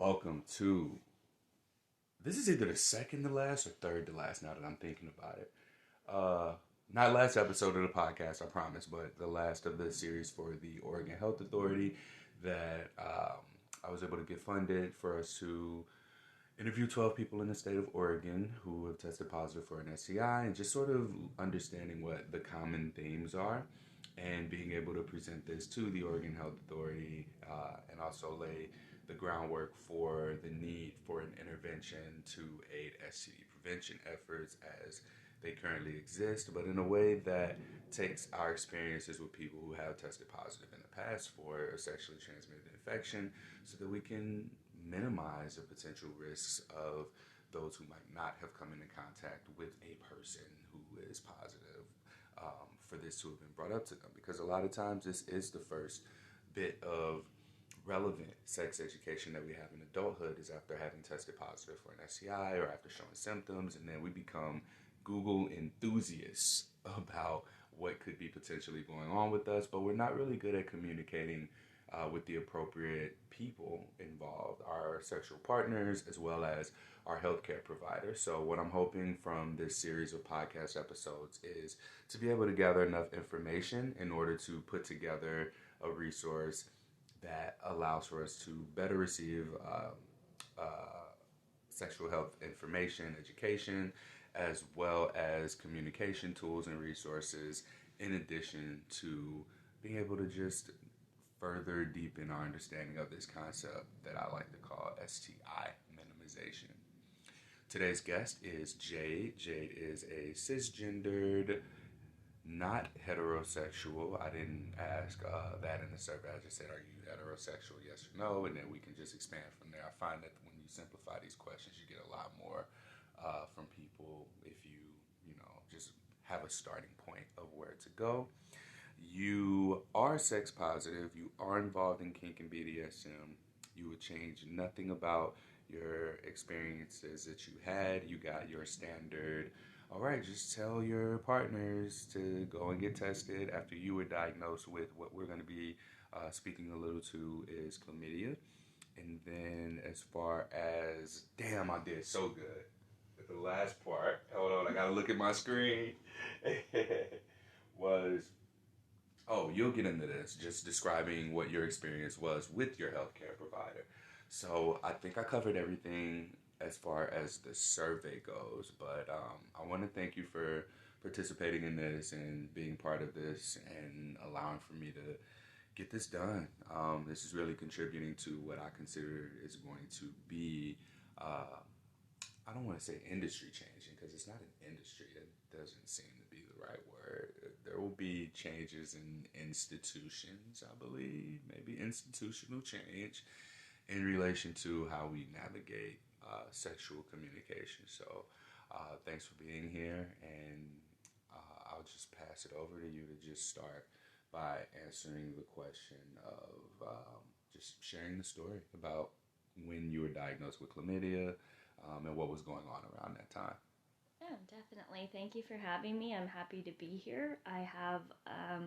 welcome to, this is either the second to last or third to last now that I'm thinking about it. Not last episode of the podcast, I promise, but the last of the series for the Oregon Health Authority that I was able to get funded for us to interview 12 people in the state of Oregon who have tested positive for an STI, and just sort of understanding what the common themes are and being able to present this to the Oregon Health Authority and also lay the groundwork for the need for an intervention to aid STD prevention efforts as they currently exist, but in a way that takes our experiences with people who have tested positive in the past for a sexually transmitted infection so that we can minimize the potential risks of those who might not have come into contact with a person who is positive for this to have been brought up to them. Because a lot of times this is the first bit of relevant sex education that we have in adulthood is after having tested positive for an STI or after showing symptoms, and then we become Google enthusiasts about what could be potentially going on with us, but we're not really good at communicating with the appropriate people involved, our sexual partners, as well as our healthcare providers. So what I'm hoping from this series of podcast episodes is to be able to gather enough information in order to put together a resource that allows for us to better receive sexual health information, education, as well as communication tools and resources, in addition to being able to just further deepen our understanding of this concept that I like to call STI minimization. Today's guest is Jade. Jade is a cisgendered, not heterosexual. I didn't ask that in the survey. I just said, are you heterosexual, yes or no? And then we can just expand from there. I find that when you simplify these questions, you get a lot more from people if you just have a starting point of where to go. You are sex positive. You are involved in kink and BDSM. You would change nothing about your experiences that you had. You got your standard, all right, just tell your partners to go and get tested after you were diagnosed with what we're going to be speaking a little to is chlamydia. And then as far as, damn, I did so good. The last part, hold on, I gotta look at my screen, was, you'll get into this, just describing what your experience was with your healthcare provider. So I think I covered everything as far as the survey goes, but I want to thank you for participating in this and being part of this and allowing for me to get this done. This is really contributing to what I consider is going to be I don't want to say industry changing because it's not an industry. That doesn't seem to be the right word. There will be changes in institutions, I believe, maybe institutional change in relation to how we navigate sexual communication. So thanks for being here, and I'll just pass it over to you to just start by answering the question of just sharing the story about when you were diagnosed with chlamydia, and what was going on around that time. Yeah, definitely. Thank you for having me. I'm happy to be here. I have...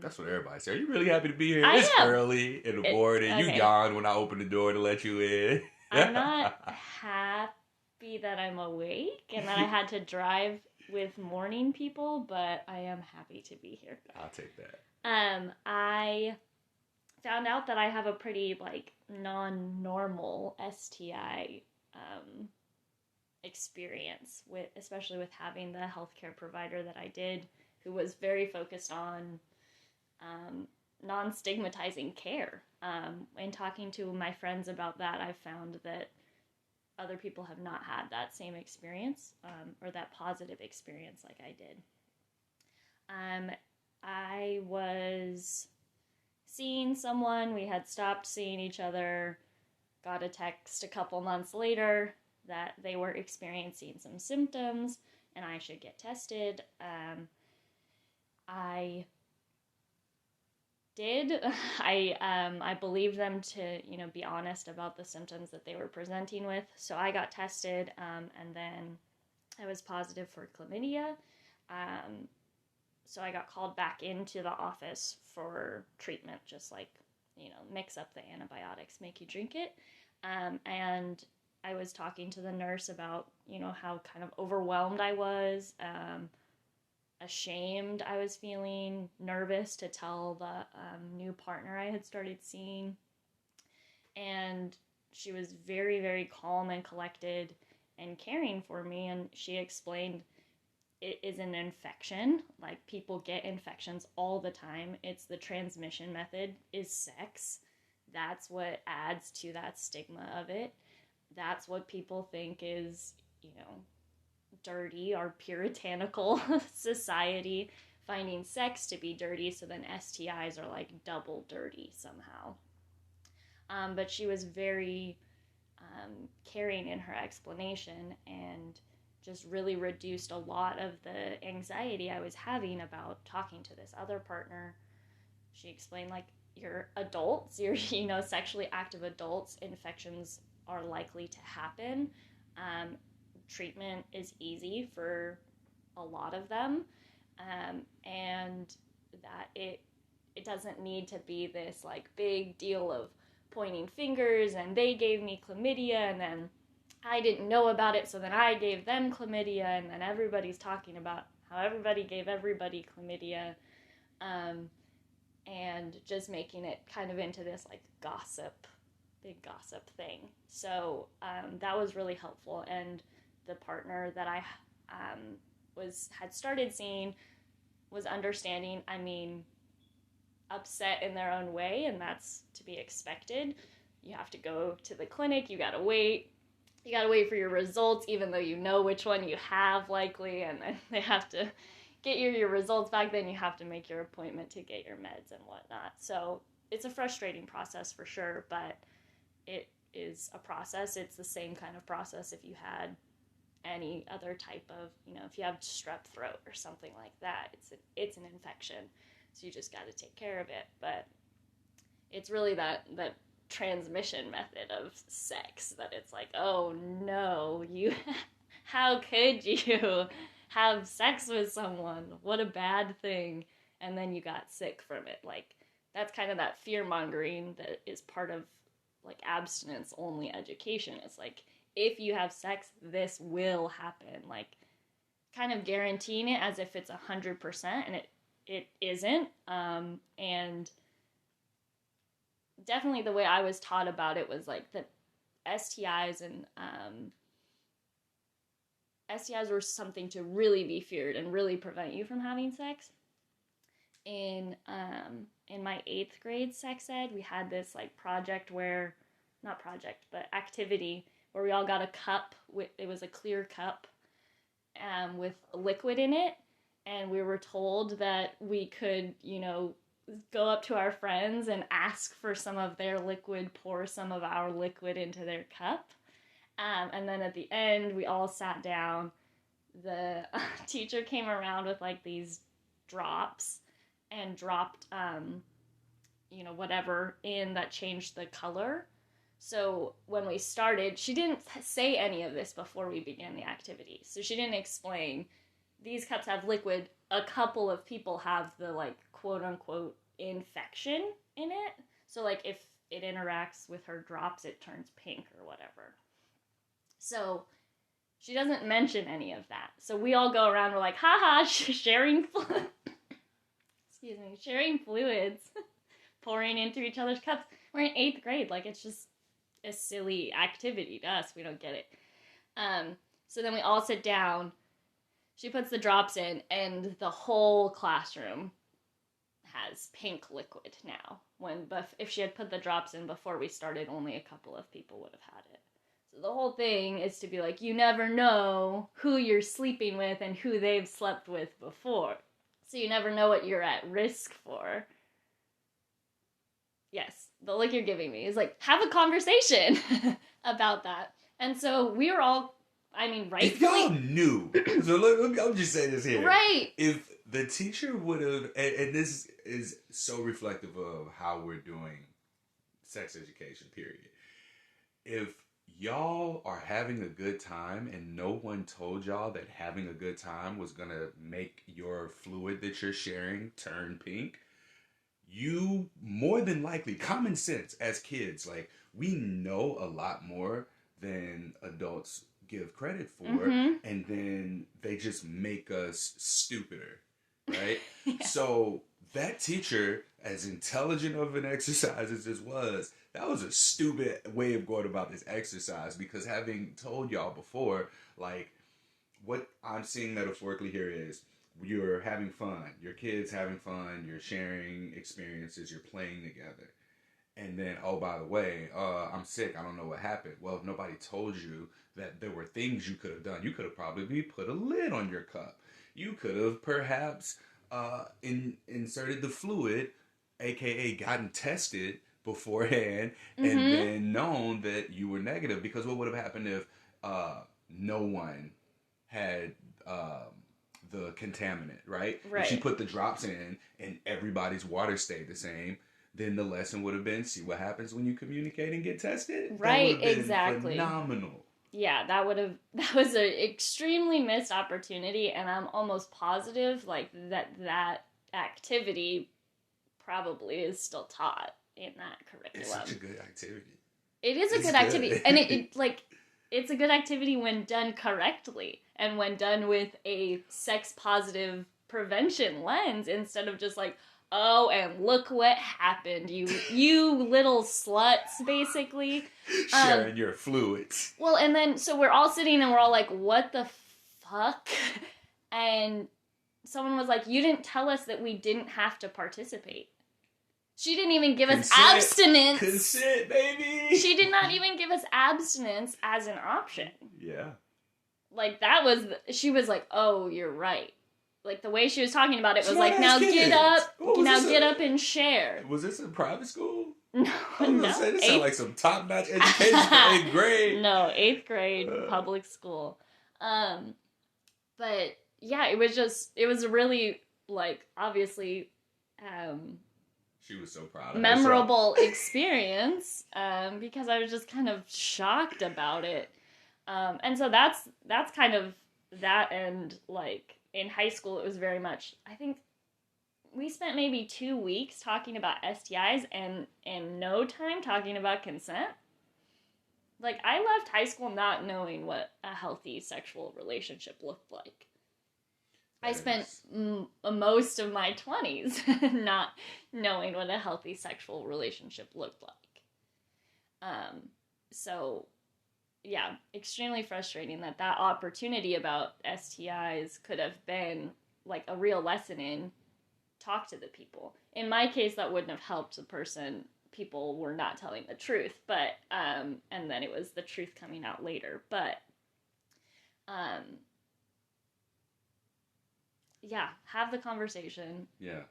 That's what everybody says. Are you really happy to be here? I It's am. early in the morning. Okay. You yawned when I opened the door to let you in. I'm not happy that I'm awake and that I had to drive with morning people, but I am happy to be here. I'll take that. I found out that I have a pretty, non-normal STI experience, especially with having the healthcare provider that I did, who was very focused on non-stigmatizing care. And talking to my friends about that, I found that other people have not had that same experience, or that positive experience like I did. I was seeing someone, we had stopped seeing each other, got a text a couple months later that they were experiencing some symptoms and I should get tested. I did. I believed them to, be honest about the symptoms that they were presenting with. So I got tested, and then I was positive for chlamydia. So I got called back into the office for treatment, just mix up the antibiotics, make you drink it. And I was talking to the nurse about, how kind of overwhelmed I was, ashamed I was feeling, nervous to tell the new partner I had started seeing. And she was very, very calm and collected and caring for me. And she explained it is an infection. Like, people get infections all the time. It's the transmission method is sex. That's what adds to that stigma of it. That's what people think is, dirty. Our puritanical society finding sex to be dirty, so then STIs are like double dirty somehow. But she was very caring in her explanation, and just really reduced a lot of the anxiety I was having about talking to this other partner. She explained, like, you're adults, you're, sexually active adults, infections are likely to happen. Treatment is easy for a lot of them, and that it doesn't need to be this, like, big deal of pointing fingers and they gave me chlamydia and then I didn't know about it, so then I gave them chlamydia, and then everybody's talking about how everybody gave everybody chlamydia, and just making it kind of into this, like, big gossip thing. So that was really helpful, and the partner that I had started seeing was understanding. I mean, upset in their own way, and that's to be expected. You have to go to the clinic, you gotta wait for your results, even though you know which one you have likely, and then they have to get your results back, then you have to make your appointment to get your meds and whatnot. So it's a frustrating process for sure, but it is a process. It's the same kind of process if you had any other type of, if you have strep throat or something like that. It's an infection, so you just got to take care of it. But it's really that transmission method of sex that it's like, oh no, how could you have sex with someone? What a bad thing. And then you got sick from it. Like, that's kind of that fear mongering that is part of, like, abstinence only education. It's like, if you have sex, this will happen. Like, kind of guaranteeing it as if it's 100%, and it isn't. And definitely the way I was taught about it was like that STIs and STIs were something to really be feared and really prevent you from having sex. In my 8th grade sex ed, we had this, like, activity where we all got a cup it was a clear cup with liquid in it, and we were told that we could, go up to our friends and ask for some of their liquid, pour some of our liquid into their cup. And then at the end, we all sat down. The teacher came around with, like, these drops and dropped, whatever in that changed the color. So when we started, she didn't say any of this before we began the activity. So she didn't explain, these cups have liquid, a couple of people have the, like, quote-unquote infection in it. So, like, if it interacts with her drops, it turns pink or whatever. So she doesn't mention any of that. So we all go around, we're like, haha, sharing fluids, pouring into each other's cups. We're in 8th grade. Like, it's just a silly activity to us. We don't get it. So then we all sit down. She puts the drops in, and the whole classroom has pink liquid now. If she had put the drops in before we started, only a couple of people would have had it. So the whole thing is to be like, you never know who you're sleeping with and who they've slept with before. So you never know what you're at risk for. Yes, the look you're giving me is like, have a conversation about that. And so we were all, rightfully... If y'all knew, so I'll just say this here. Right. If the teacher would have, and this is so reflective of how we're doing sex education, period. If y'all are having a good time and no one told y'all that having a good time was going to make your fluid that you're sharing turn pink, you more than likely, common sense as kids, like we know a lot more than adults give credit for, Mm-hmm. and then they just make us stupider, right? Yeah. So that teacher, as intelligent of an exercise as this was, that was a stupid way of going about this exercise, because having told y'all before, like, what I'm seeing metaphorically here is you're having fun, your kids having fun, you're sharing experiences, you're playing together. And then, oh, by the way, I'm sick, I don't know what happened. Well, if nobody told you that there were things you could have done, you could have probably put a lid on your cup. You could have perhaps inserted the fluid, aka gotten tested beforehand, and Mm-hmm. then known that you were negative. Because what would have happened if no one had the contaminant, right? If she Right. put the drops in and everybody's water stayed the same, then the lesson would have been, see what happens when you communicate and get tested. That would Right, have been exactly. phenomenal. Yeah, that was an extremely missed opportunity, and I'm almost positive like that activity probably is still taught in that It's such a curriculum. good activity. It is a It's good activity, and good. it's a good activity when done correctly and when done with a sex positive prevention lens instead of just like, oh, and look what happened, you little sluts, basically. Um, Sharing your fluids. well, and then so we're all sitting and we're all like, what the fuck? And someone was like, you didn't tell us that we didn't have to participate. She didn't even give us Consent. abstinence. Consent, baby. She did not even give us abstinence as an option. Yeah. Like, that was, she was like, oh, you're right. Like, the way she was talking about it was Smart like, ass now get kids. up, What was now this get up and share. Was this a private school? No, I was gonna say, this sounds like some top-notch education for 8th grade. No, 8th grade public school. But yeah, it was really, like, obviously, She was so proud of memorable herself. experience, because I was just kind of shocked about it. And so that's kind of that, and like in high school it was very much, I think we spent maybe 2 weeks talking about STIs and no time talking about consent. Like, I left high school not knowing what a healthy sexual relationship looked like. I spent most of my 20s not knowing what a healthy sexual relationship looked like. So, yeah, extremely frustrating that opportunity about STIs could have been like a real lesson in talk to the people. In my case, that wouldn't have helped the person. People were not telling the truth, but and then it was the truth coming out later. But yeah, have the conversation. Yeah.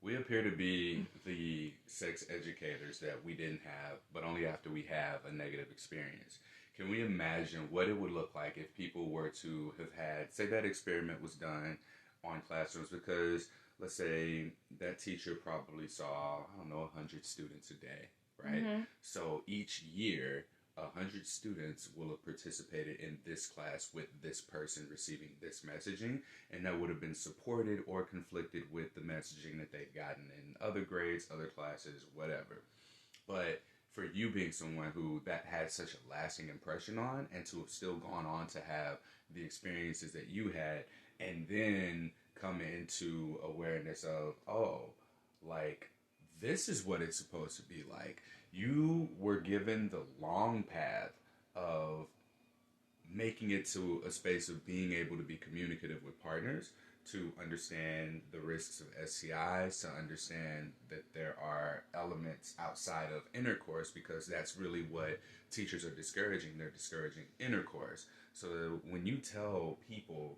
We appear to be the sex educators that we didn't have, but only after we have a negative experience. Can we imagine what it would look like if people were to have had, say that experiment was done on classrooms, because let's say that teacher probably saw, I don't know, 100 students a day, right? Mm-hmm. So each year, 100 students will have participated in this class with this person receiving this messaging, and that would have been supported or conflicted with the messaging that they'd gotten in other grades, other classes, whatever. But for you being someone who that had such a lasting impression on, and to have still gone on to have the experiences that you had, and then come into awareness of, oh, like, this is what it's supposed to be like. You were given the long path of making it to a space of being able to be communicative with partners, to understand the risks of STIs, to understand that there are elements outside of intercourse, because that's really what teachers are discouraging. They're discouraging intercourse. So when you tell people,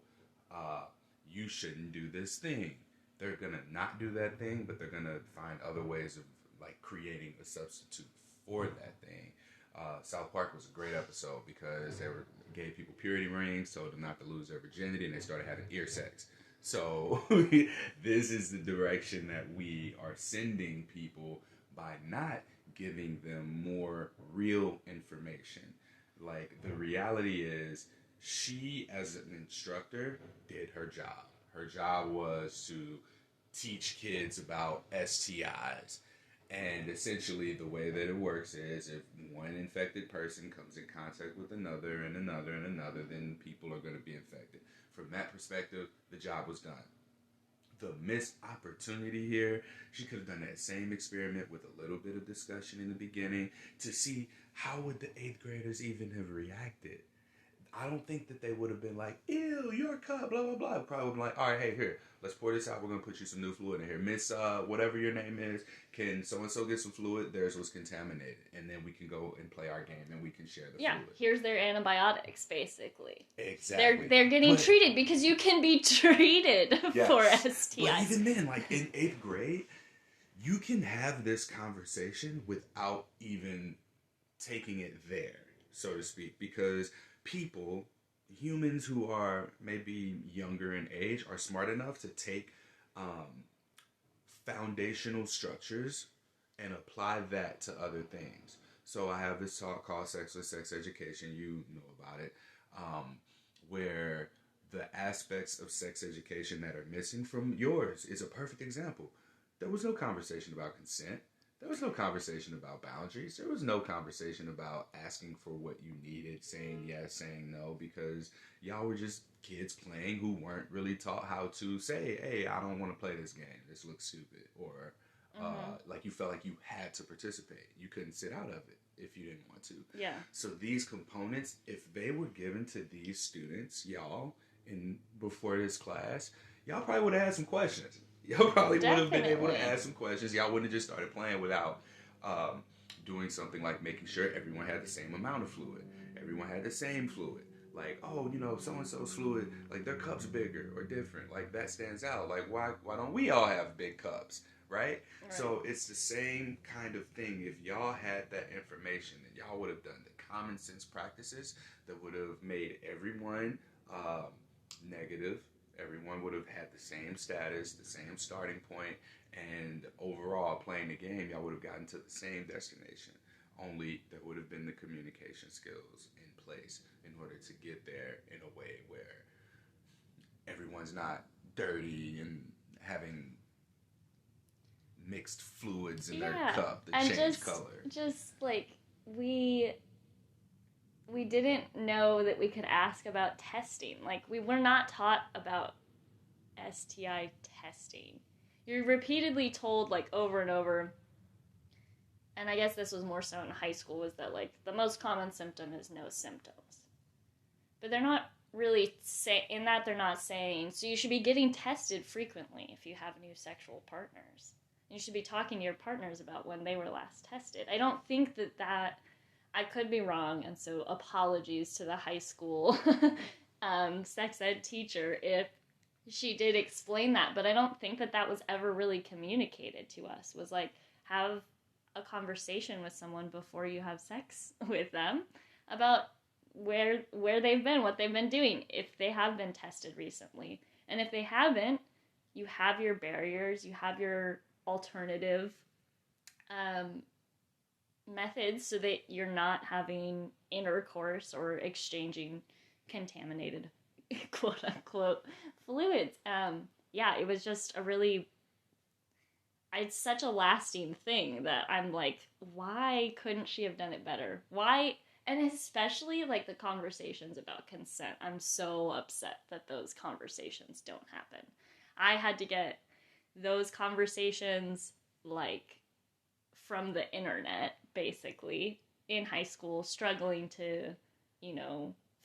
you shouldn't do this thing, they're going to not do that thing, but they're going to find other ways of like creating a substitute for that thing. South Park was a great episode because they gave people purity rings, told them not to lose their virginity, and they started having ear sex. So this is the direction that we are sending people by not giving them more real information. Like, the reality is, she as an instructor did her job. Her job was to teach kids about STIs. And essentially, the way that it works is if one infected person comes in contact with another and another and another, then people are going to be infected. From that perspective, the job was done. The missed opportunity here, she could have done that same experiment with a little bit of discussion in the beginning to see how would the 8th graders even have reacted. I don't think that they would have been like, ew, your cup, blah, blah, blah. Probably would have been like, all right, hey, here, let's pour this out. We're going to put you some new fluid in here. Miss, whatever your name is, can so-and-so get some fluid? Theirs was contaminated. And then we can go and play our game and we can share the fluid. Here's their antibiotics, basically. Exactly. They're getting treated because you can be treated for STIs. But even then, like in 8th grade, you can have this conversation without even taking it there, so to speak, because humans who are maybe younger in age, are smart enough to take foundational structures and apply that to other things. So I have this talk called Sexless Sex Education, you know about it, where the aspects of sex education that are missing from yours is a perfect example. There was no conversation about consent. There was no conversation about boundaries. There was no conversation about asking for what you needed, saying yes, saying no, because y'all were just kids playing who weren't really taught how to say, hey, I don't want to play this game. This looks stupid. Or like you felt like you had to participate. You couldn't sit out of it if you didn't want to. Yeah. So these components, if they were given to these students, y'all, before this class, y'all probably would have had some questions. Y'all probably would have been able to ask some questions. Y'all wouldn't have just started playing without doing something like making sure everyone had the same amount of fluid. Everyone had the same fluid. Like, oh, so-and-so's fluid, like their cup's bigger or different. Like that stands out. Like why don't we all have big cups, right? So it's the same kind of thing. If y'all had that information, then y'all would have done the common sense practices that would have made everyone negative. Everyone would have had the same status, the same starting point, and overall, playing the game, y'all would have gotten to the same destination. Only there would have been the communication skills in place in order to get there in a way where everyone's not dirty and having mixed fluids in their cup that change color. Just like we didn't know that we could ask about testing. Like, we were not taught about STI testing. You're repeatedly told, like, over and over, and I guess this was more so in high school, was that, like, the most common symptom is no symptoms. But they're not really they're not saying, so you should be getting tested frequently if you have new sexual partners. You should be talking to your partners about when they were last tested. I don't think that I could be wrong, and so apologies to the high school sex ed teacher if she did explain that, but I don't think that was ever really communicated to us. Was like, have a conversation with someone before you have sex with them about where they've been, what they've been doing, if they have been tested recently. And if they haven't, you have your barriers, you have your alternative methods so that you're not having intercourse or exchanging contaminated quote unquote fluids. It was just it's such a lasting thing that I'm like, why couldn't she have done it better? Why? And especially like the conversations about consent. I'm so upset that those conversations don't happen. I had to get those conversations like from the internet, basically, in high school, struggling to,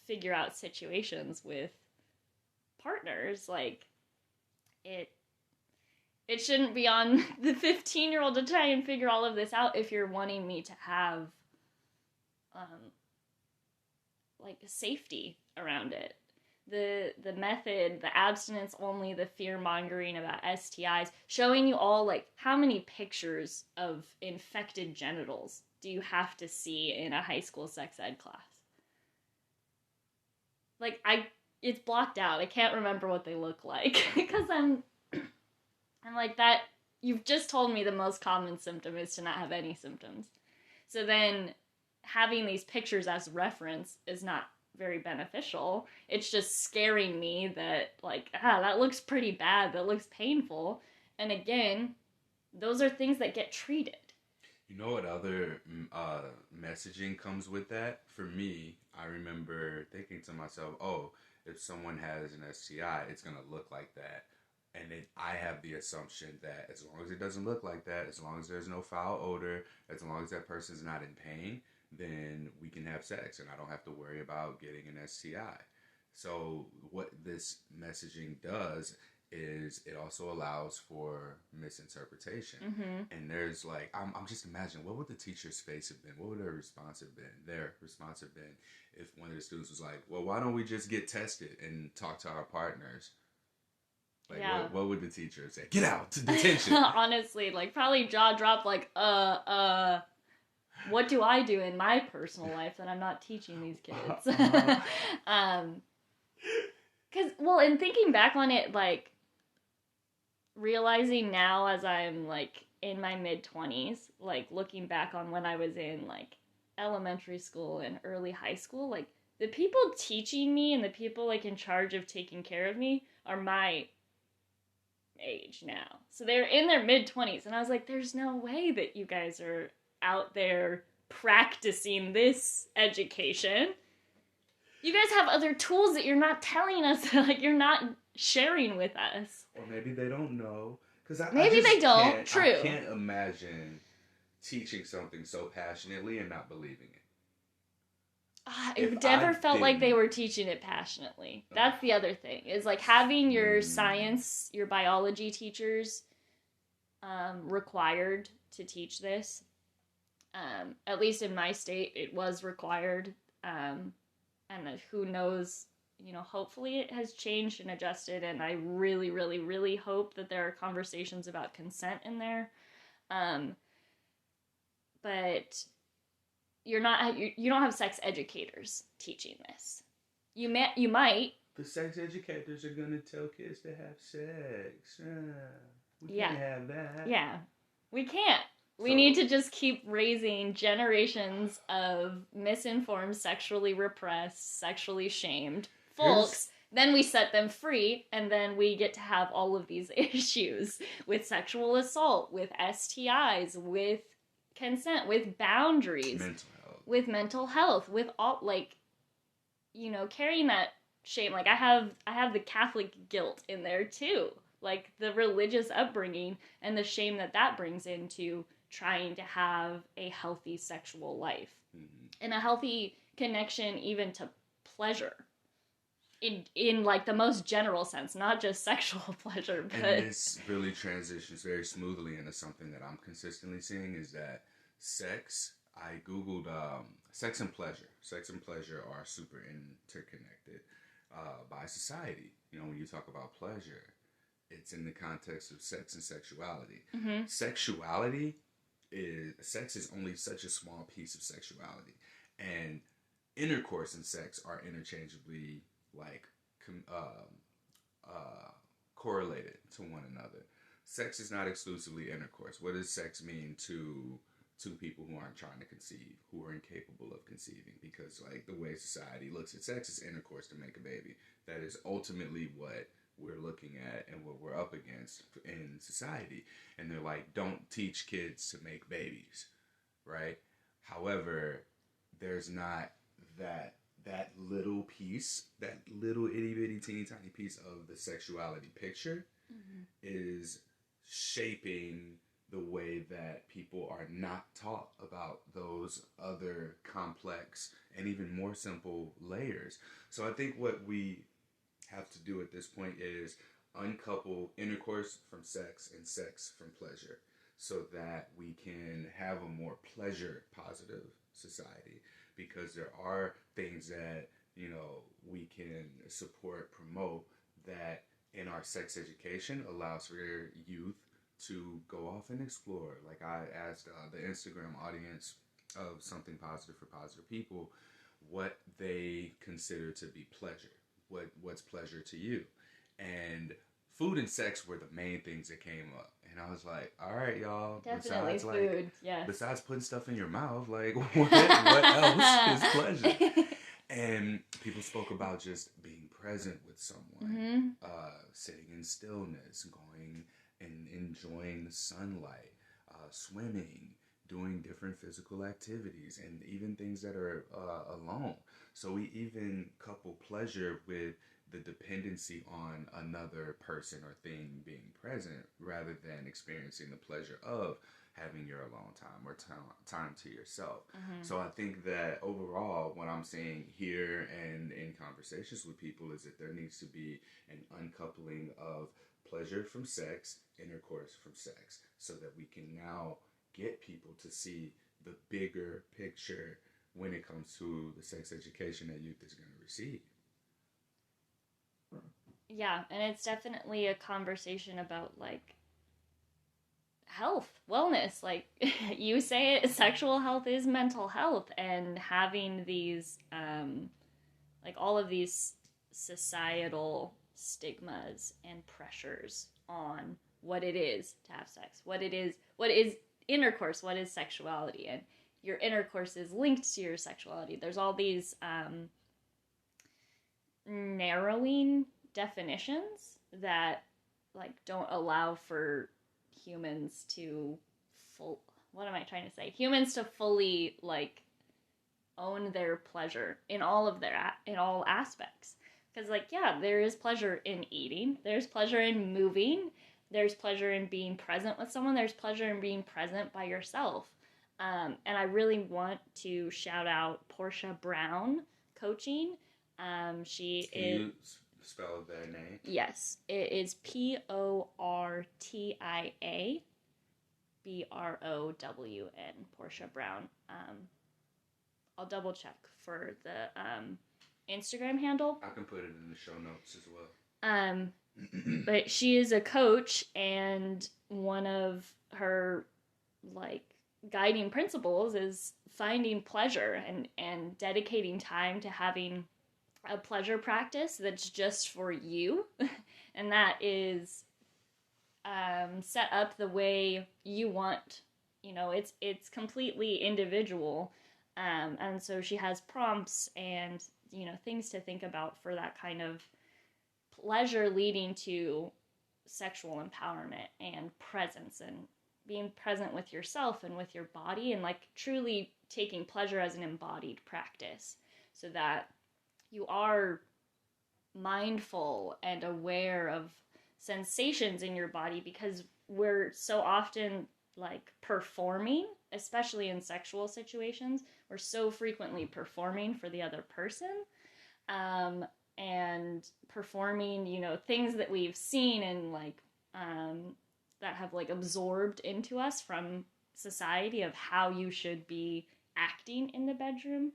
figure out situations with partners. Like, it shouldn't be on the 15-year-old to try and figure all of this out if you're wanting me to have, safety around it. The method, the abstinence only, the fear-mongering about STIs, showing you all, like, how many pictures of infected genitals do you have to see in a high school sex ed class? Like, it's blocked out. I can't remember what they look like, because I'm like, that, you've just told me the most common symptom is to not have any symptoms. So then, having these pictures as reference is not very beneficial. It's just scaring me that, like, that looks pretty bad, that looks painful, And again, those are things that get treated. You know what other messaging comes with that? For me, I remember thinking to myself, oh, if someone has an STI, it's going to look like that. And I have the assumption that as long as it doesn't look like that, as long as there's no foul odor, as long as that person's not in pain, then we can have sex and I don't have to worry about getting an STI. So what this messaging does is it also allows for misinterpretation. Mm-hmm. And there's like, I'm just imagining, what would the teacher's face have been? What would their response have been? Their response have been if one of the students was like, well, why don't we just get tested and talk to our partners? Like, yeah. what would the teacher say? Get out to detention. Honestly, like, probably jaw drop, like, what do I do in my personal life that I'm not teaching these kids? Because, well, in thinking back on it, like, realizing now as I'm, like, in my mid-20s, like, looking back on when I was in, like, elementary school and early high school, like, the people teaching me and the people, like, in charge of taking care of me are my age now. So they're in their mid-20s, and I was like, there's no way that you guys are out there practicing this education. You guys have other tools that you're not telling us, like, you're not sharing with us. Or maybe they don't know. Maybe they don't. True. I can't imagine teaching something so passionately and not believing it. It never felt like they were teaching it passionately. That's the other thing. Is like having your science, your biology teachers required to teach this. At least in my state, it was required. And who knows, you know, hopefully it has changed and adjusted. And I really, really, really hope that there are conversations about consent in there. But you don't have sex educators teaching this. You might. The sex educators are gonna tell kids to have sex. We can't have that. Yeah, we can't. We need to just keep raising generations of misinformed, sexually repressed, sexually shamed folks. Then we set them free, and then we get to have all of these issues with sexual assault, with STIs, with consent, with boundaries, with mental health, with all, like, you know, carrying that shame. Like, I have the Catholic guilt in there too, like the religious upbringing and the shame that brings into trying to have a healthy sexual life and a healthy connection even to pleasure in like the most general sense, not just sexual pleasure. But and this really transitions very smoothly into something that I'm consistently seeing is that sex, I googled sex and pleasure. Sex and pleasure are super interconnected by society. You know, when you talk about pleasure, it's in the context of sex and sexuality. Mm-hmm. Sex is only such a small piece of sexuality, and intercourse and sex are interchangeably like correlated to one another. Sex is not exclusively intercourse. What does sex mean to two people who aren't trying to conceive, who are incapable of conceiving? Because like the way society looks at sex is intercourse to make a baby. That is ultimately what we're looking at and what we're up against in society. And they're like, don't teach kids to make babies, right? However, there's not that little piece, that little itty bitty teeny tiny piece of the sexuality picture is shaping the way that people are not taught about those other complex and even more simple layers. So I think what we have to do at this point is uncouple intercourse from sex and sex from pleasure so that we can have a more pleasure positive society, because there are things that, you know, we can support, promote, that in our sex education allows for youth to go off and explore. Like I asked the Instagram audience of Something Positive for Positive People what they consider to be pleasure. What's pleasure to you? And food and sex were the main things that came up. And I was like, all right, y'all. Definitely besides, food, like, yes. Besides putting stuff in your mouth, like, what else is pleasure? And people spoke about just being present with someone, sitting in stillness, going and enjoying the sunlight, swimming, doing different physical activities, and even things that are alone. So we even couple pleasure with the dependency on another person or thing being present rather than experiencing the pleasure of having your alone time or time to yourself. Mm-hmm. So I think that overall, what I'm seeing here and in conversations with people is that there needs to be an uncoupling of pleasure from sex, intercourse from sex, so that we can now get people to see the bigger picture when it comes to the sex education that youth is going to receive. Yeah, and it's definitely a conversation about like health, wellness. Like you say it, sexual health is mental health, and having these like all of these societal stigmas and pressures on what it is to have sex, what is intercourse, what is sexuality, and your intercourse is linked to your sexuality. There's all these narrowing definitions that like don't allow for humans to humans to fully like own their pleasure in all aspects. Because like, yeah, there is pleasure in eating, there's pleasure in moving, there's pleasure in being present with someone, there's pleasure in being present by yourself. And I really want to shout out Portia Brown Coaching. She Can is... you spell their name? Yes, it is Portia Brown, Portia Brown. I'll double check for the Instagram handle. I can put it in the show notes as well. But she is a coach, and one of her like guiding principles is finding pleasure and dedicating time to having a pleasure practice that's just for you, and that is set up the way you want. You know, it's completely individual, and so she has prompts and, you know, things to think about for that kind of pleasure leading to sexual empowerment and presence, and being present with yourself and with your body, and like truly taking pleasure as an embodied practice, so that you are mindful and aware of sensations in your body, because we're so often like performing, especially in sexual situations. We're so frequently performing for the other person, and performing, you know, things that we've seen and like that have like absorbed into us from society of how you should be acting in the bedroom.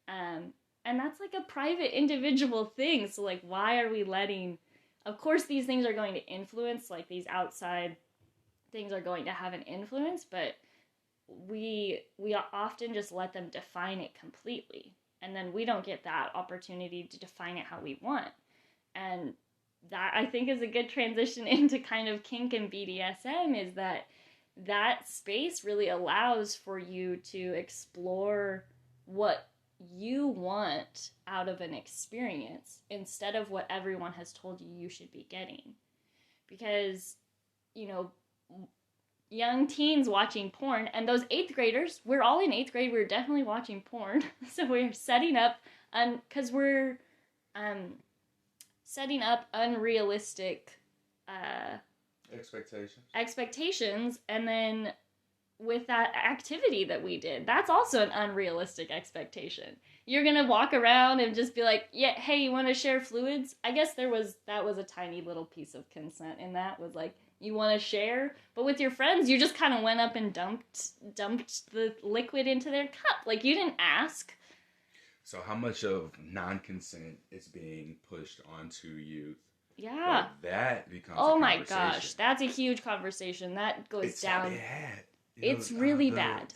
And that's like a private individual thing. So like, why are we letting, of course these things are going to influence, like these outside things are going to have an influence, but we often just let them define it completely. And then we don't get that opportunity to define it how we want. And that, I think, is a good transition into kind of kink and BDSM, is that space really allows for you to explore what you want out of an experience instead of what everyone has told you you should be getting. Because, you know, young teens watching porn, and those 8th graders, we're all in 8th grade, we're definitely watching porn. So we're setting up, because we're setting up unrealistic expectations, and then with that activity that we did, that's also an unrealistic expectation. You're gonna walk around and just be like, yeah, hey, you want to share fluids? I guess that was a tiny little piece of consent in that, was like, you want to share, but with your friends, you just kind of went up and dumped the liquid into their cup. Like, you didn't ask. So how much of non-consent is being pushed onto youth? Yeah. Like, that becomes oh a my gosh, that's a huge conversation. That goes down. It's really bad.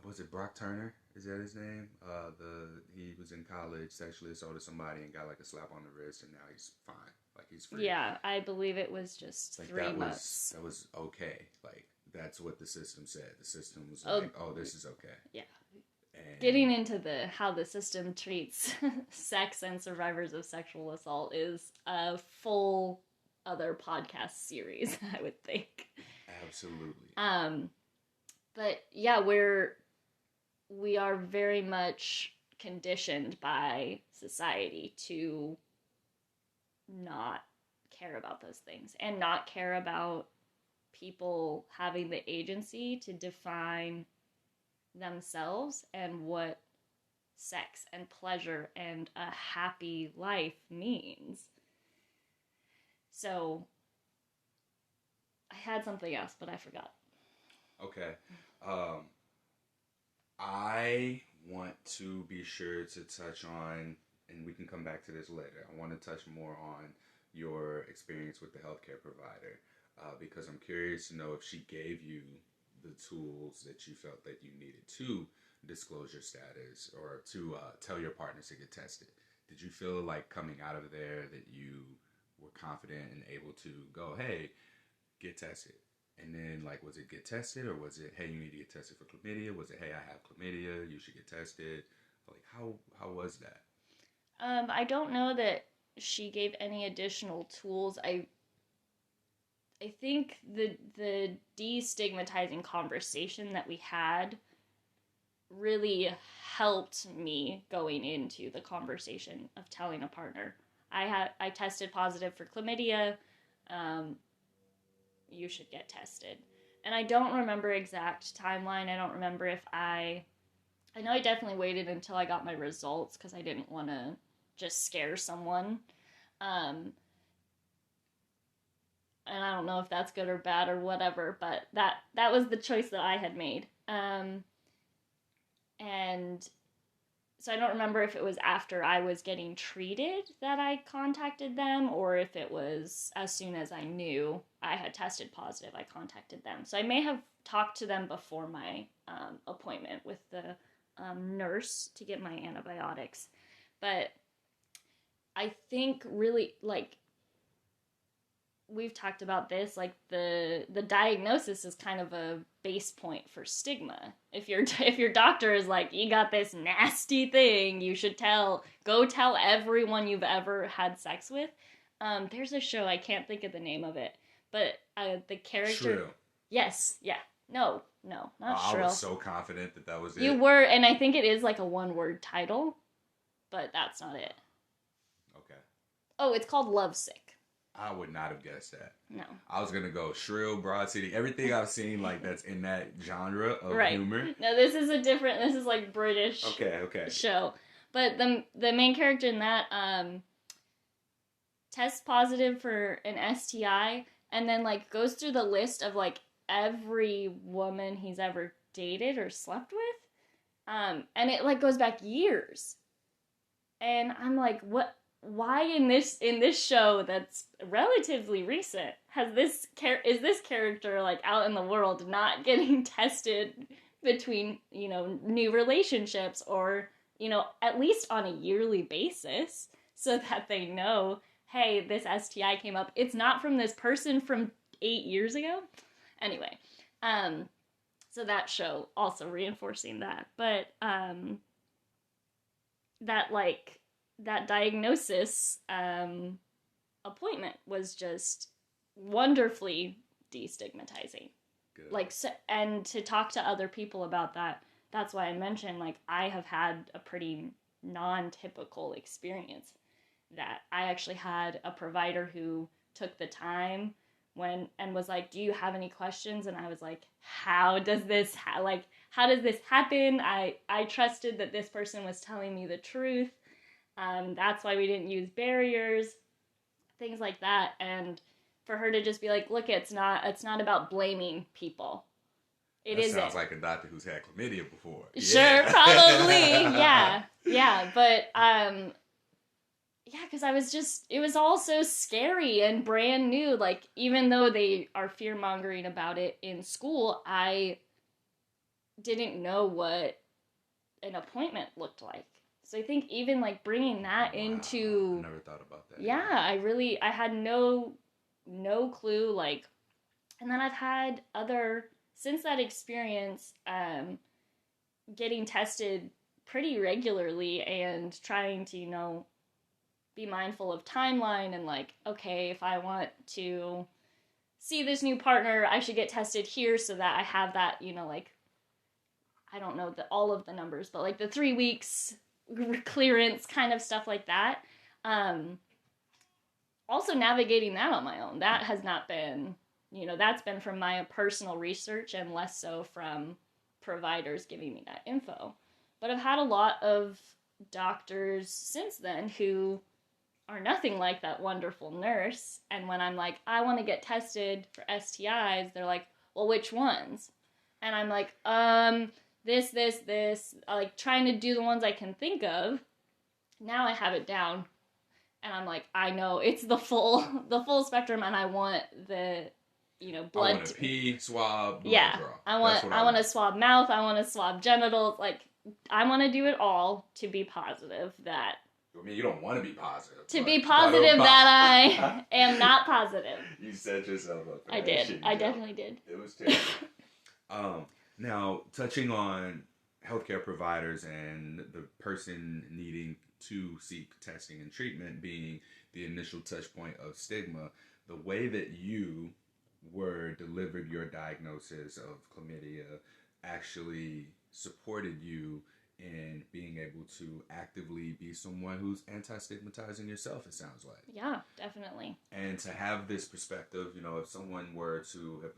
Was it Brock Turner? Is that his name? He was in college, sexually assaulted somebody and got like a slap on the wrist, and now he's fine. Like, he's free. Yeah, I believe it was just like 3 months. That was okay. Like, that's what the system said. The system was like, oh, this is okay. Yeah. And getting into how the system treats sex and survivors of sexual assault is a full other podcast series, I would think. Absolutely. But yeah, we are very much conditioned by society to not care about those things and not care about people having the agency to define themselves and what sex and pleasure and a happy life means. So I had something else, but I forgot. Okay. I want to be sure to touch on, and we can come back to this later, I want to touch more on your experience with the healthcare provider, because I'm curious to know if she gave you the tools that you felt that you needed to disclose your status or to tell your partners to get tested. Did you feel like coming out of there that you were confident and able to go, hey, get tested? And then, like, was it get tested, or was it, hey, you need to get tested for chlamydia? Was it, hey, I have chlamydia, you should get tested? Like, how was that? I don't know that she gave any additional tools. I think the destigmatizing conversation that we had really helped me going into the conversation of telling a partner. I tested positive for chlamydia. You should get tested. And I don't remember exact timeline. I don't remember if I know I definitely waited until I got my results because I didn't want to just scare someone. And I don't know if that's good or bad or whatever, but that was the choice that I had made. And so I don't remember if it was after I was getting treated that I contacted them, or if it was as soon as I knew I had tested positive, I contacted them. So I may have talked to them before my appointment with the nurse to get my antibiotics. But I think really, like, we've talked about this, like the diagnosis is kind of a base point for stigma. If your doctor is like, you got this nasty thing, you should go tell everyone you've ever had sex with. There's a show, I can't think of the name of it, but the character. Shrill. Yes, yeah. No, not Shrill. I was so confident that was it. You were, and I think it is like a one-word title, but that's not it. Okay. Oh, it's called Lovesick. I would not have guessed that. No. I was going to go Shrill, Broad City, everything I've seen like that's in that genre of humor. No, this is like British show. But the main character in that tests positive for an STI and then like goes through the list of like every woman he's ever dated or slept with. And it like goes back years. And I'm like, what? Why in this show that's relatively recent is this character like out in the world not getting tested between, you know, new relationships or, you know, at least on a yearly basis so that they know, hey, this STI came up. It's not from this person from 8 years ago. Anyway, so that show also reinforcing that. But that diagnosis appointment was just wonderfully destigmatizing. Good. Like, so, and to talk to other people about that, that's why I mentioned, like, I have had a pretty non-typical experience. That I actually had a provider who took the time and was like, do you have any questions? And I was like, how does this happen? I trusted that this person was telling me the truth. That's why we didn't use barriers, things like that. And for her to just be like, look, it's not about blaming people. It isn't. Sounds like a doctor who's had chlamydia before. Sure, yeah. Probably. Yeah. But, because it was all so scary and brand new. Like, even though they are fear-mongering about it in school, I didn't know what an appointment looked like. So I think even, like, bringing that into... I never thought about that. Yeah, I had no clue, like... And then I've had since that experience, getting tested pretty regularly and trying to, be mindful of timeline and like, okay, if I want to see this new partner, I should get tested here so that I have that, you know, like, I don't know all of the numbers, but like the 3 weeks clearance kind of stuff like that. Also navigating that on my own. That has not been, you know, that's been from my personal research and less so from providers giving me that info. But I've had a lot of doctors since then who are nothing like that wonderful nurse. And when I'm like, I want to get tested for STIs, they're like, well, which ones? And I'm like, this, like trying to do the ones I can think of. Now I have it down. And I'm like, I know it's the full spectrum, and I want the, you know, blood. I want a pee, swab, blood yeah, draw. I want to swab mouth. I want to swab genitals. Like, I want to do it all to be positive that. I mean, you don't want to be positive. To be positive that I am not positive. You set yourself up. I did. I definitely did. It was terrible. Now, touching on healthcare providers and the person needing to seek testing and treatment being the initial touch point of stigma, the way that you were delivered your diagnosis of chlamydia actually supported you in being able to actively be someone who's anti-stigmatizing yourself, it sounds like. Yeah, definitely. And to have this perspective, you know, if someone were to have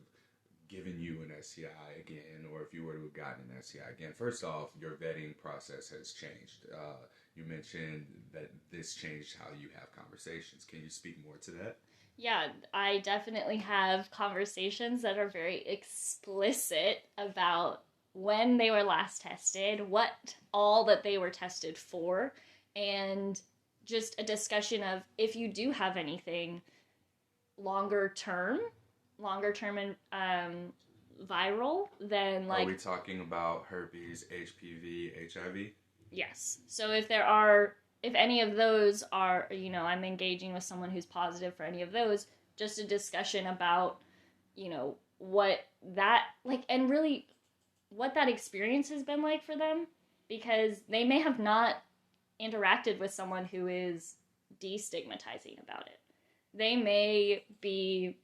given you an STI again, or if you were to have gotten an STI again, first off, your vetting process has changed. You mentioned that this changed how you have conversations. Can you speak more to that? Yeah, I definitely have conversations that are very explicit about when they were last tested, what all that they were tested for, and just a discussion of if you do have anything longer term and viral, then like... Are we talking about herpes, HPV, HIV? Yes. So if any of those are, you know, I'm engaging with someone who's positive for any of those, just a discussion about, you know, what that, like, and really what that experience has been like for them, because they may have not interacted with someone who is destigmatizing about it. They may be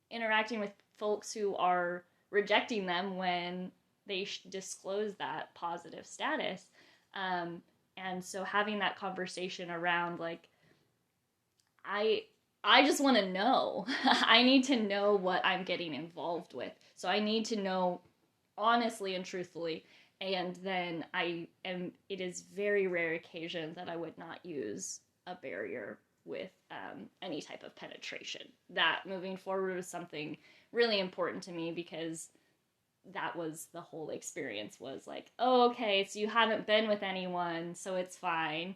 interacting with folks who are rejecting them when they disclose that positive status. And so having that conversation around, like, I just want to know. I need to know what I'm getting involved with. So I need to know honestly and truthfully. And then it is very rare occasion that I would not use a barrier with any type of penetration. That moving forward was something really important to me, because that was the whole experience, was like, oh, okay, so you haven't been with anyone, so it's fine.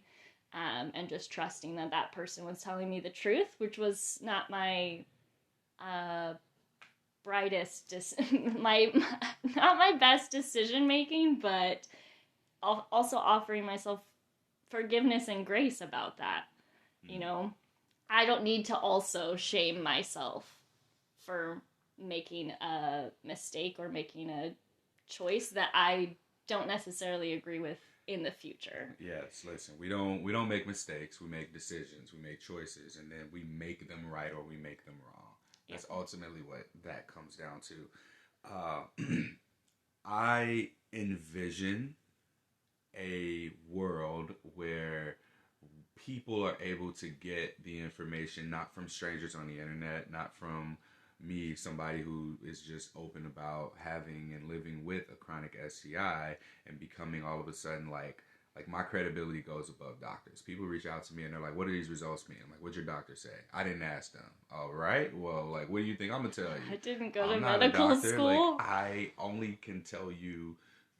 And just trusting that that person was telling me the truth, which was not my not my best decision making, but also offering myself forgiveness and grace about that. You know, I don't need to also shame myself for making a mistake or making a choice that I don't necessarily agree with in the future. Yes, listen, we don't make mistakes, we make decisions, we make choices, and then we make them right or we make them wrong. That's ultimately what that comes down to. I envision a world where people are able to get the information not from strangers on the internet, not from me, somebody who is just open about having and living with a chronic STI, and becoming all of a sudden like my credibility goes above doctors. People reach out to me and they're like, what do these results mean? I'm like, what'd your doctor say? I didn't ask them. All right, well, like, what do you think I'm gonna tell you? I didn't go to medical school. Like, I only can tell you,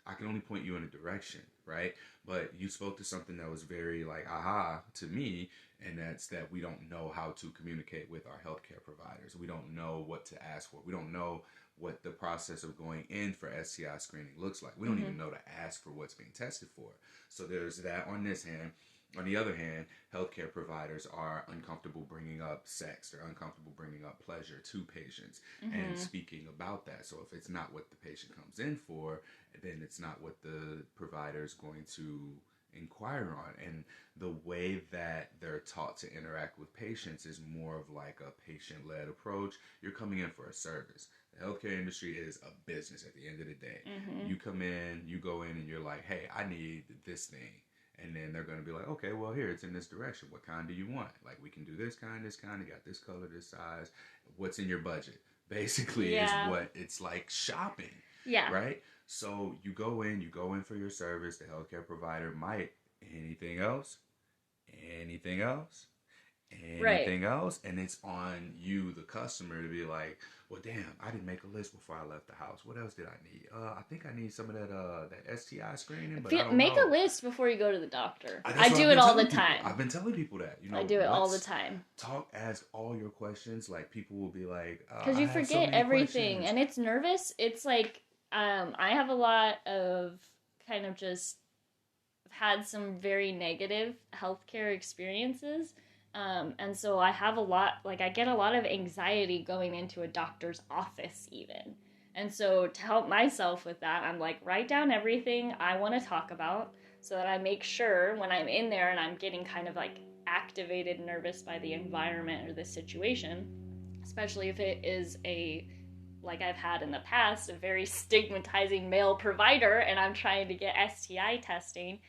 I can only point you in a direction, right? But you spoke to something that was very like aha to me, and that's that we don't know how to communicate with our healthcare providers. We don't know what to ask for. We don't know what the process of going in for STI screening looks like. We don't even know to ask for what's being tested for. So there's that on this hand. On the other hand, healthcare providers are uncomfortable bringing up sex. They're uncomfortable bringing up pleasure to patients and speaking about that. So if it's not what the patient comes in for, then it's not what the provider is going to inquire on. And the way that they're taught to interact with patients is more of like a patient-led approach. You're coming in for a service. The healthcare industry is a business at the end of the day. Mm-hmm. You come in, you go in, and you're like, hey, I need this thing. And then they're going to be like, okay, well, here, it's in this direction. What kind do you want? Like, we can do this kind. You got this color, this size. What's in your budget? Basically, is what it's like shopping. Yeah. Right? So you go in for your service. The healthcare provider might, anything else? Anything else? Anything else? And it's on you, the customer, to be like, well, damn, I didn't make a list before I left the house. What else did I need? I think I need some of that STI screening, but I don't make know. a list before you go to the doctor. I do it all the time. I've been telling people that. I do it all the time. Ask all your questions. Like, people will be like, because you forget everything, questions. And it's nervous. It's like, I have a lot of kind of just had some very negative healthcare experiences. And so I have I get a lot of anxiety going into a doctor's office even. And so to help myself with that, I'm like, write down everything I want to talk about so that I make sure when I'm in there and I'm getting kind of like activated nervous by the environment or the situation, especially if it is like I've had in the past, a very stigmatizing male provider and I'm trying to get STI testing.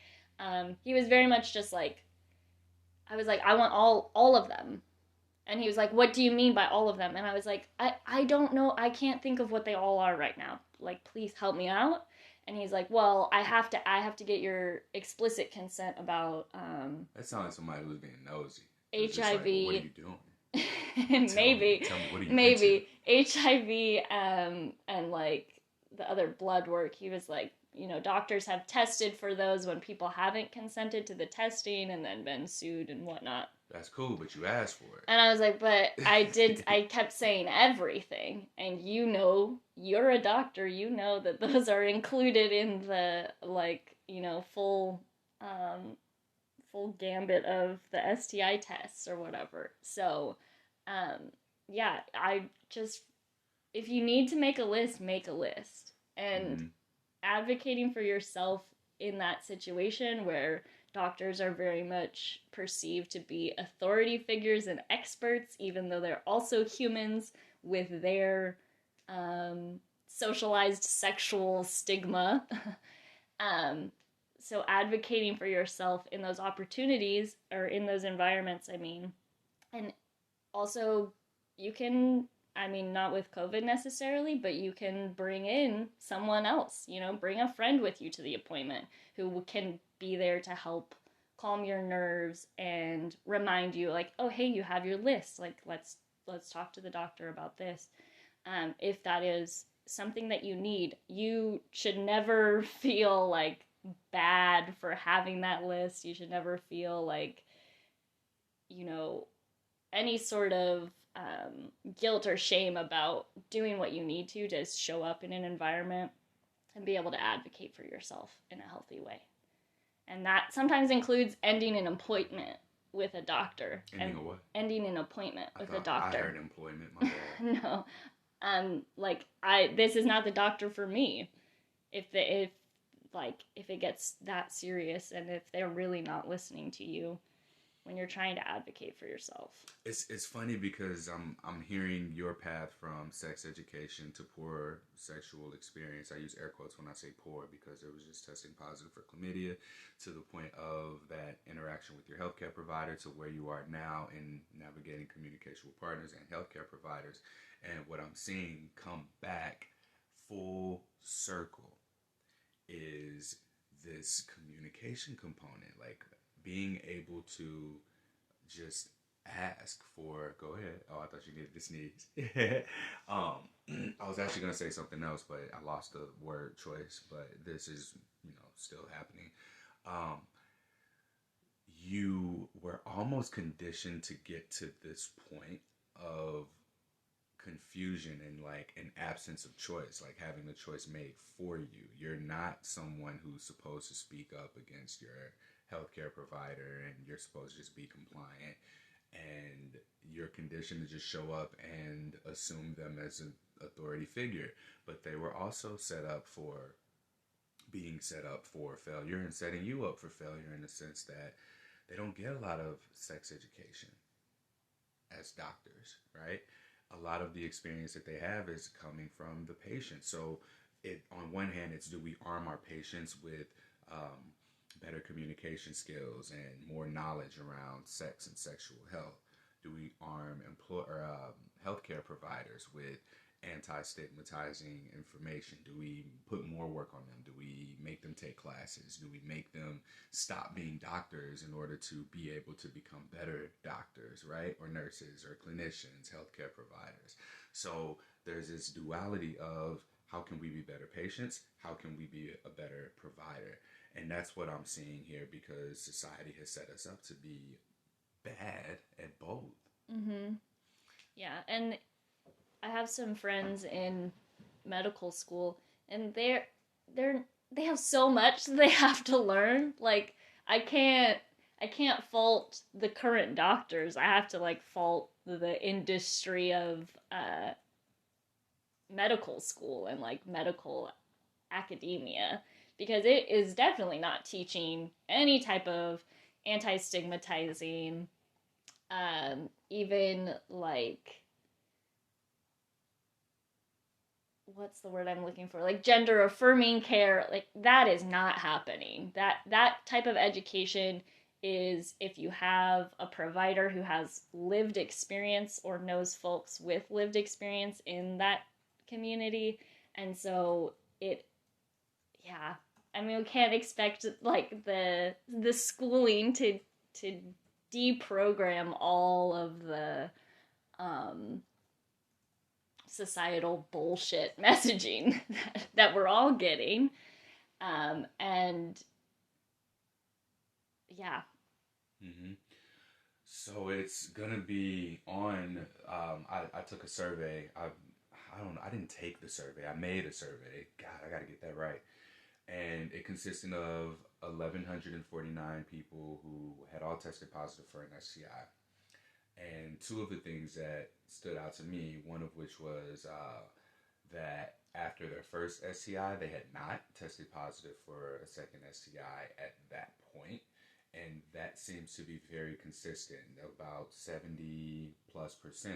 He was very much just like, I was like, I want all of them. And he was like, what do you mean by all of them? And I was like, I don't know. I can't think of what they all are right now. Like, please help me out. And he's like, well, I have to get your explicit consent about... that sounds like somebody who's being nosy. HIV. Like, well, what are you doing? Maybe. Tell me, what are you maybe. HIV and like the other blood work. He was like, doctors have tested for those when people haven't consented to the testing and then been sued and whatnot. That's cool, but you asked for it. And I was like, but I kept saying everything. And you're a doctor, that those are included in the, full gambit of the STI tests or whatever. So, if you need to make a list, make a list. And advocating for yourself in that situation where doctors are very much perceived to be authority figures and experts, even though they're also humans with their socialized sexual stigma. So advocating for yourself in those opportunities, or in those environments, and also you can, not with COVID necessarily, but you can bring in someone else, bring a friend with you to the appointment who can be there to help calm your nerves and remind you, like, oh, hey, you have your list. Like, let's talk to the doctor about this. If that is something that you need, you should never feel like bad for having that list. You should never feel like, any sort of guilt or shame about doing what you need to show up in an environment and be able to advocate for yourself in a healthy way. And that sometimes includes ending an appointment with a doctor. Ending a what? Ending an appointment with a doctor. I heard employment, my bad. No. This is not the doctor for me. If it gets that serious and if they're really not listening to you when you're trying to advocate for yourself. It's funny because I'm hearing your path from sex education to poor sexual experience. I use air quotes when I say poor because it was just testing positive for chlamydia, to the point of that interaction with your healthcare provider, to where you are now in navigating communication with partners and healthcare providers. And what I'm seeing come back full circle is this communication component, like being able to just ask for, go ahead. Oh, I thought you needed to sneeze. I was actually going to say something else, but I lost the word choice, but this is, still happening. You were almost conditioned to get to this point of confusion and like an absence of choice, like having the choice made for you. You're not someone who's supposed to speak up against your healthcare provider and you're supposed to just be compliant, and you're conditioned to just show up and assume them as an authority figure. But they were also set up for being set up for failure and setting you up for failure in the sense that they don't get a lot of sex education as doctors, right? A lot of the experience that they have is coming from the patient. So, on one hand, it's do we arm our patients with better communication skills and more knowledge around sex and sexual health? Do we arm healthcare providers with anti-stigmatizing information? Do we put more work on them? Do we make them take classes? Do we make them stop being doctors in order to be able to become better doctors, right? Or nurses or clinicians, healthcare providers. So there's this duality of how can we be better patients? How can we be a better provider? And that's what I'm seeing here because society has set us up to be bad at both. Mm-hmm. Yeah, and I have some friends in medical school, and they have so much they have to learn. Like I can't fault the current doctors. I have to like fault the industry of medical school and like medical academia because it is definitely not teaching any type of anti-stigmatizing, even like what's the word I'm looking for? Like gender affirming care, like that is not happening. That type of education is if you have a provider who has lived experience or knows folks with lived experience in that community. And so it yeah, I mean we can't expect like the schooling to deprogram all of the um societal bullshit messaging that we're all getting. And yeah. Mm-hmm. So it's gonna be on. I took a survey. I don't know. I didn't take the survey. I made a survey. God, I gotta get that right. And it consisted of 1,149 people who had all tested positive for an STI. And two of the things that stood out to me, one of which was that after their first STI, they had not tested positive for a second STI at that point. And that seems to be very consistent. About 70+%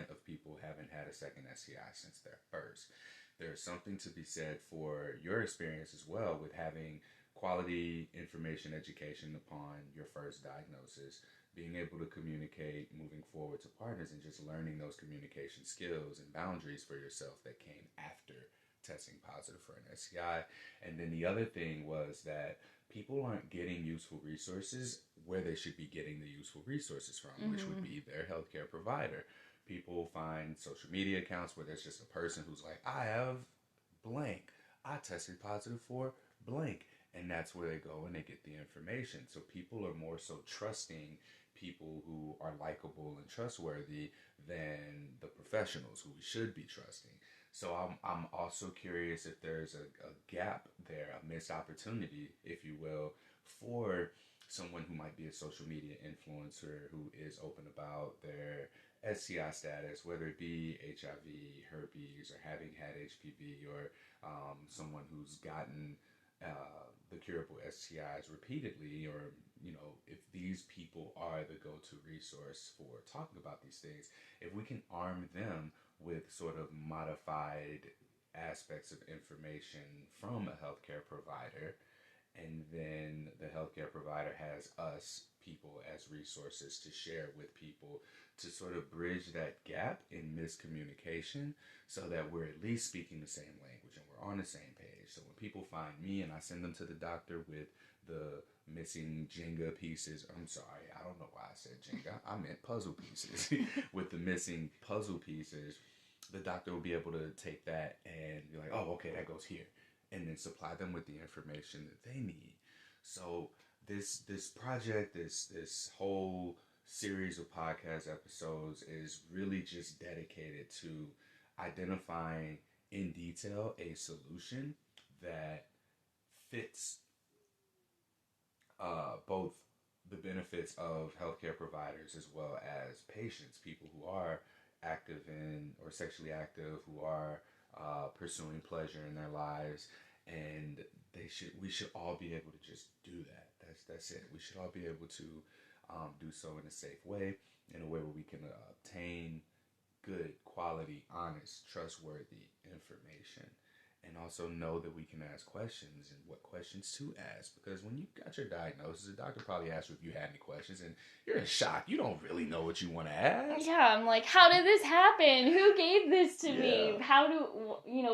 of people haven't had a second STI since their first. There's something to be said for your experience as well with having quality information education upon your first diagnosis, being able to communicate moving forward to partners, and just learning those communication skills and boundaries for yourself that came after testing positive for an STI. And then the other thing was that people aren't getting useful resources where they should be getting the useful resources from, mm-hmm. which would be their healthcare provider. People find social media accounts where there's just a person who's like, I have blank. I tested positive for blank. And that's where they go and they get the information. So people are more so trusting people who are likable and trustworthy than the professionals who we should be trusting. So I'm also curious if there's a gap there, a missed opportunity, if you will, for someone who might be a social media influencer who is open about their STI status, whether it be HIV, herpes, or having had HPV, or someone who's gotten the curable STIs repeatedly, or if these people are the go-to resource for talking about these things, if we can arm them with sort of modified aspects of information from a healthcare provider, and then the healthcare provider has us people as resources to share with people to sort of bridge that gap in miscommunication so that we're at least speaking the same language and we're on the same page. So when people find me and I send them to the doctor with the missing Jenga pieces, I'm sorry, I don't know why I said Jenga, I meant puzzle pieces. With the missing puzzle pieces, the doctor will be able to take that and be like, oh, okay, that goes here, and then supply them with the information that they need. So this project, this whole series of podcast episodes is really just dedicated to identifying in detail a solution that fits both the benefits of healthcare providers as well as patients, people who are active in or sexually active, who are pursuing pleasure in their lives, and we should all be able to just do that. That's it. We should all be able to do so in a safe way, in a way where we can obtain good, quality, honest, trustworthy information, and also know that we can ask questions and what questions to ask. Because when you got your diagnosis, the doctor probably asked you if you had any questions, and you're in shock. You don't really know what you want to ask. Yeah, I'm like, how did this happen? Who gave this to me? How do,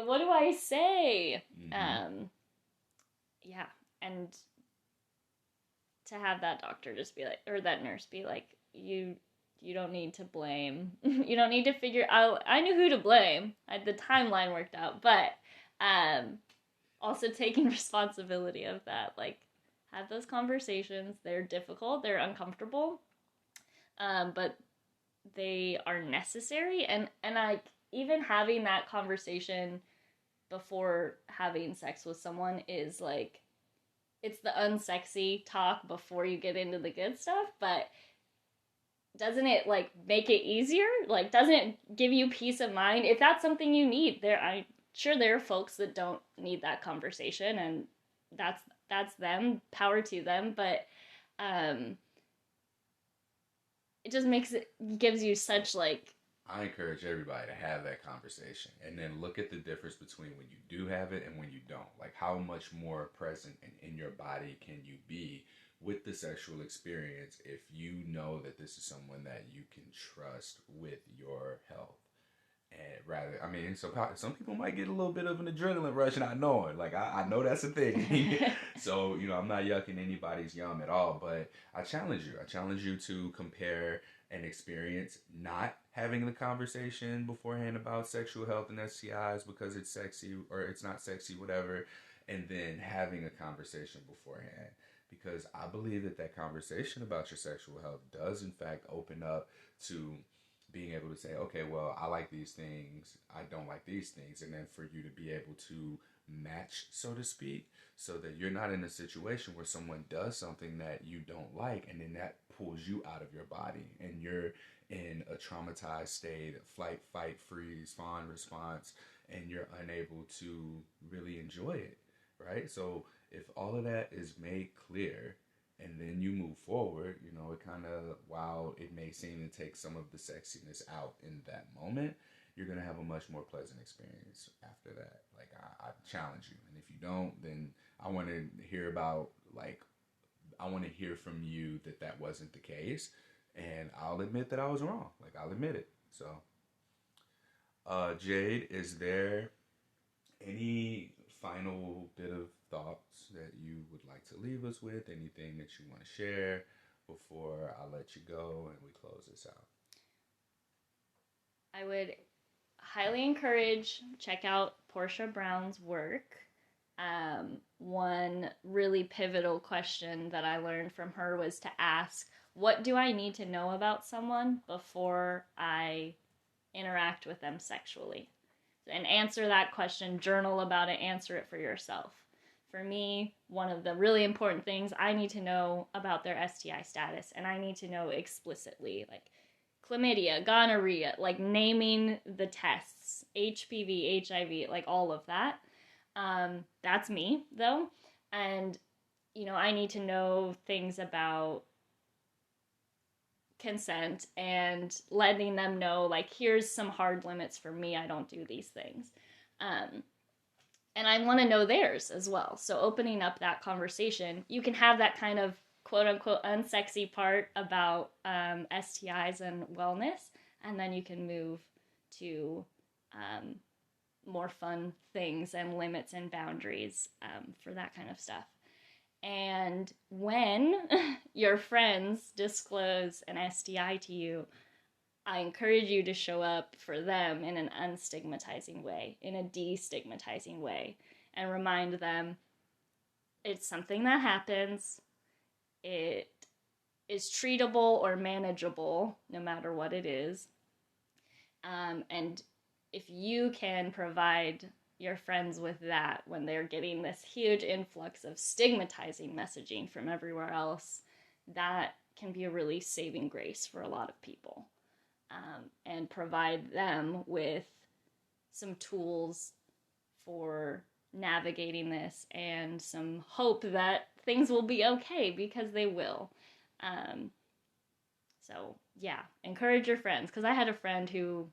what do I say? Yeah, and to have that doctor just be like, or that nurse be like, you don't need to blame. You don't need to figure out. I knew who to blame. The timeline worked out, but also taking responsibility of that. Like, have those conversations. They're difficult. They're uncomfortable, but they are necessary. And like, even having that conversation before having sex with someone is like, it's the unsexy talk before you get into the good stuff, but doesn't it like make it easier? Like, doesn't it give you peace of mind? If that's something you need, I'm sure there are folks that don't need that conversation, and that's them, power to them, but it just gives you such like, I encourage everybody to have that conversation and then look at the difference between when you do have it and when you don't. Like, how much more present and in your body can you be with the sexual experience if you know that this is someone that you can trust with your health? And some people might get a little bit of an adrenaline rush not knowing. Like, I know that's a thing. So, I'm not yucking anybody's yum at all, but I challenge you. I challenge you to compare an experience not having the conversation beforehand about sexual health and STIs because it's sexy or it's not sexy, whatever, and then having a conversation beforehand. Because I believe that conversation about your sexual health does, in fact, open up to being able to say, okay, well, I like these things, I don't like these things, and then for you to be able to match, so to speak, so that you're not in a situation where someone does something that you don't like, and then that pulls you out of your body, and you're in a traumatized state, flight, fight, freeze, fawn response, and you're unable to really enjoy it, right? So if all of that is made clear, and then you move forward, it kind of, while it may seem to take some of the sexiness out in that moment, you're going to have a much more pleasant experience after that. Like, I challenge you. And if you don't, then I want to hear I want to hear from you that wasn't the case. And I'll admit that I was wrong. Like, I'll admit it. So, Jade, is there any final bit of thoughts that you would like to leave us with? Anything that you want to share before I let you go and we close this out? I would highly encourage, check out Portia Brown's work. One really pivotal question that I learned from her was to ask, what do I need to know about someone before I interact with them sexually? And answer that question, journal about it, answer it for yourself. For me, one of the really important things, I need to know about their STI status, and I need to know explicitly, like chlamydia, gonorrhea, like naming the tests, HPV, HIV, like all of that. That's me, though. And, I need to know things about consent and letting them know, like, here's some hard limits for me. I don't do these things. And I want to know theirs as well. So opening up that conversation, you can have that kind of quote unquote unsexy part about STIs and wellness, and then you can move to more fun things and limits and boundaries for that kind of stuff. And when your friends disclose an STI to you, I encourage you to show up for them in an unstigmatizing way, in a destigmatizing way, and remind them it's something that happens. It is treatable or manageable, no matter what it is. And if you can provide your friends with that when they're getting this huge influx of stigmatizing messaging from everywhere else, that can be a really saving grace for a lot of people. And provide them with some tools for navigating this and some hope that things will be okay, because they will. Um, so, yeah, encourage your friends. Because I had a friend who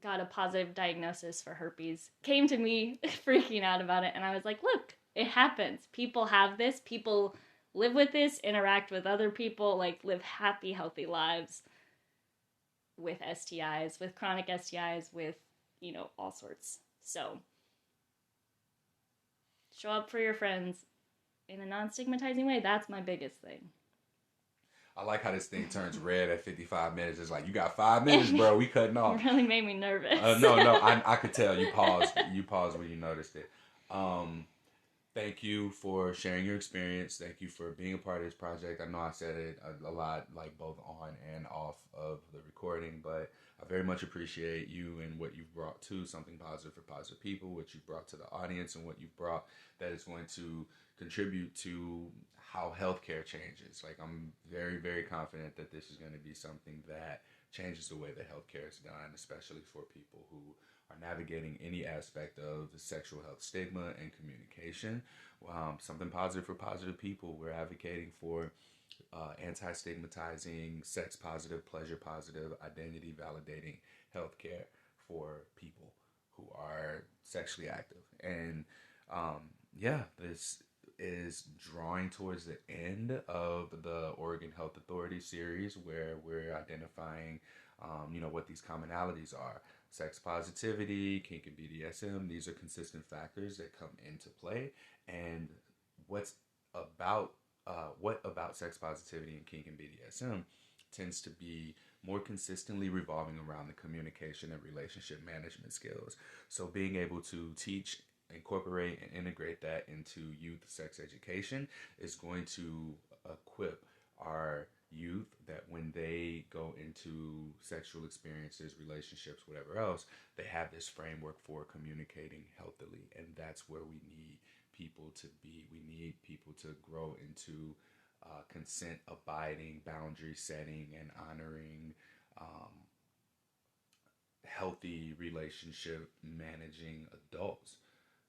got a positive diagnosis for herpes, came to me freaking out about it, and I was like, look, it happens. People have this. People live with this, interact with other people, like live happy, healthy lives with STIs, with chronic STIs, with, all sorts. So, show up for your friends in a non-stigmatizing way. That's my biggest thing. I like how this thing turns red at 55 minutes. It's like, you got 5 minutes, bro. We cutting off. It really made me nervous. No, I could tell you paused. You paused when you noticed it. Thank you for sharing your experience. Thank you for being a part of this project. I know I said it a lot, like both on and off of the recording, but I very much appreciate you and what you've brought to Something Positive for Positive People, what you've brought to the audience, and what you've brought that is going to contribute to how healthcare changes. Like, I'm very, very confident that this is going to be something that changes the way that healthcare is done, especially for people who are navigating any aspect of the sexual health stigma and communication. Something Positive for Positive People. We're advocating for anti-stigmatizing, sex positive, pleasure positive, identity validating healthcare for people who are sexually active. And this is drawing towards the end of the Oregon Health Authority series, where we're identifying what these commonalities are. Sex positivity, kink, and BDSM, these are consistent factors that come into play. And what about sex positivity and kink and BDSM tends to be more consistently revolving around the communication and relationship management skills. So being able to teach, incorporate, and integrate that into youth sex education is going to equip our youth that when they go into sexual experiences, relationships, whatever else, they have this framework for communicating healthily. And that's where we need people to be. We need people to grow into consent abiding, boundary setting, and honoring, healthy relationship managing adults.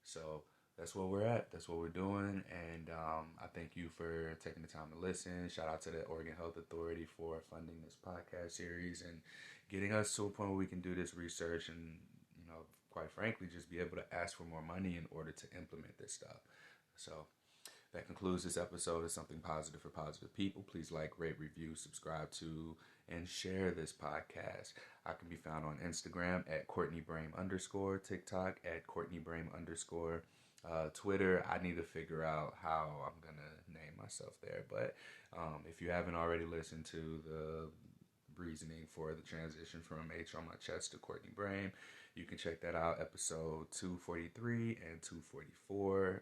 So that's where we're at. That's what we're doing. And I thank you for taking the time to listen. Shout out to the Oregon Health Authority for funding this podcast series and getting us to a point where we can do this research and, quite frankly, just be able to ask for more money in order to implement this stuff. So that concludes this episode of Something Positive for Positive People. Please like, rate, review, subscribe to, and share this podcast. I can be found on Instagram at CourtneyBrame_, TikTok at CourtneyBrame_, Twitter. I need to figure out how I'm going to name myself there. But if you haven't already listened to the reasoning for the transition from H on my chest to Courtney Brame, you can check that out, episode 243 and 244.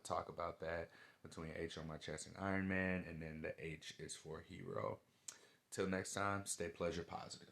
Talk about that between H on my chest and Iron Man, and then the H is for hero. Till next time, stay pleasure positive.